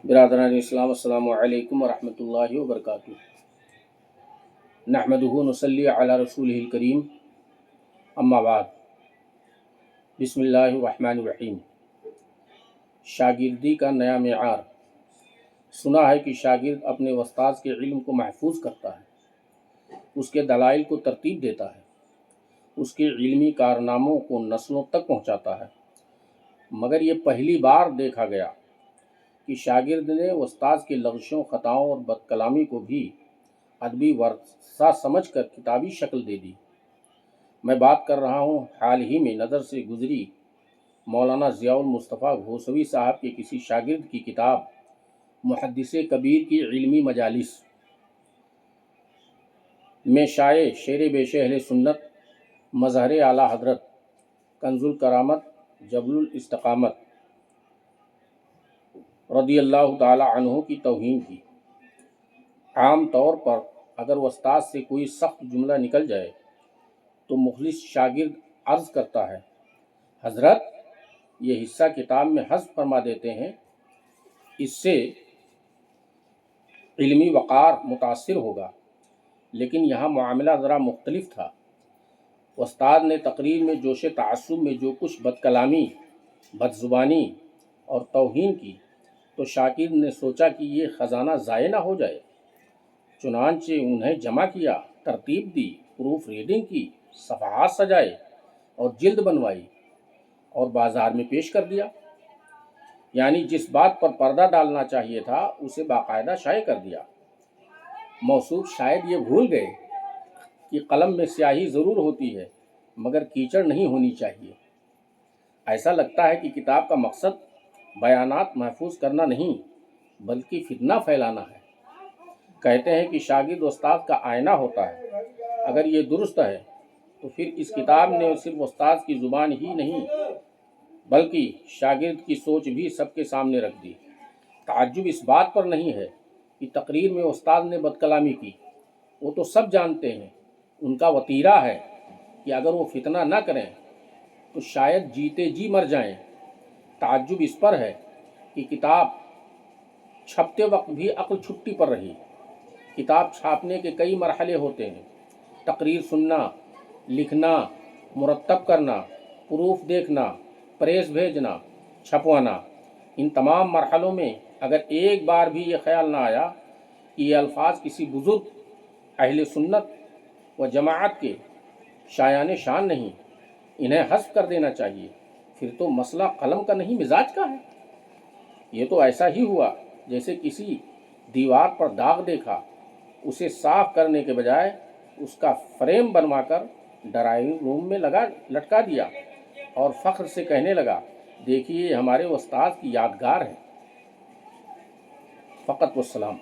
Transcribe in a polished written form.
برادران اسلام السلام علیکم ورحمۃ اللہ وبرکاتہ۔ نحمدہ و نصلی علی رسولہ الکریم، اما بعد۔ بسم اللہ الرحمن الرحیم۔ شاگردی کا نیا معیار۔ سنا ہے کہ شاگرد اپنے استاذ کے علم کو محفوظ کرتا ہے، اس کے دلائل کو ترتیب دیتا ہے، اس کے علمی کارناموں کو نسلوں تک پہنچاتا ہے، مگر یہ پہلی بار دیکھا گیا کہ شاگرد نے استاذ کی لغزشوں، خطاؤں اور بد کلامی کو بھی ادبی ورثہ سمجھ کر کتابی شکل دے دی۔ میں بات کر رہا ہوں حال ہی میں نظر سے گزری مولانا ضیاء المصطفیٰ گھوسوی صاحب کے کسی شاگرد کی کتاب محدث کبیر کی علمی مجالس میں شائع شیر بیش اہل سنت، مظہر اعلیٰ حضرت، کنز الکرامت، جبل الاستقامت رضی اللہ تعالی عنہ کی توہین کی۔ عام طور پر اگر استاد سے کوئی سخت جملہ نکل جائے تو مخلص شاگرد عرض کرتا ہے، حضرت یہ حصہ کتاب میں حذف فرما دیتے ہیں، اس سے علمی وقار متاثر ہوگا۔ لیکن یہاں معاملہ ذرا مختلف تھا۔ استاد نے تقریر میں جوش تعصب میں جو کچھ بد کلامی، بد زبانی اور توہین کی تو شاگرد نے سوچا کہ یہ خزانہ ضائع نہ ہو جائے، چنانچہ انہیں جمع کیا، ترتیب دی، پروف ریڈنگ کی، صفحات سجائے اور جلد بنوائی اور بازار میں پیش کر دیا۔ یعنی جس بات پر پردہ ڈالنا چاہیے تھا اسے باقاعدہ شائع کر دیا۔ موصوف شاید یہ بھول گئے کہ قلم میں سیاہی ضرور ہوتی ہے مگر کیچڑ نہیں ہونی چاہیے۔ ایسا لگتا ہے کہ کتاب کا مقصد بیانات محفوظ کرنا نہیں بلکہ فتنہ پھیلانا ہے۔ کہتے ہیں کہ شاگرد استاد کا آئینہ ہوتا ہے۔ اگر یہ درست ہے تو پھر اس کتاب نے صرف استاد کی زبان ہی نہیں بلکہ شاگرد کی سوچ بھی سب کے سامنے رکھ دی۔ تعجب اس بات پر نہیں ہے کہ تقریر میں استاد نے بد کلامی کی، وہ تو سب جانتے ہیں، ان کا وتیرہ ہے کہ اگر وہ فتنہ نہ کریں تو شاید جیتے جی مر جائیں۔ تعجب اس پر ہے کہ کتاب چھپتے وقت بھی عقل چھٹی پر رہی۔ کتاب چھاپنے کے کئی مرحلے ہوتے ہیں، تقریر سننا، لکھنا، مرتب کرنا، پروف دیکھنا، پریس بھیجنا، چھپوانا۔ ان تمام مرحلوں میں اگر ایک بار بھی یہ خیال نہ آیا کہ یہ الفاظ کسی بزرگ اہل سنت و جماعت کے شایان شان نہیں، انہیں حذف کر دینا چاہیے، پھر تو مسئلہ قلم کا نہیں مزاج کا ہے۔ یہ تو ایسا ہی ہوا جیسے کسی دیوار پر داغ دیکھا، اسے صاف کرنے کے بجائے اس کا فریم بنوا کر ڈرائنگ روم میں لٹکا دیا اور فخر سے کہنے لگا، دیکھیے یہ ہمارے استاد کی یادگار ہے۔ فقط والسلام۔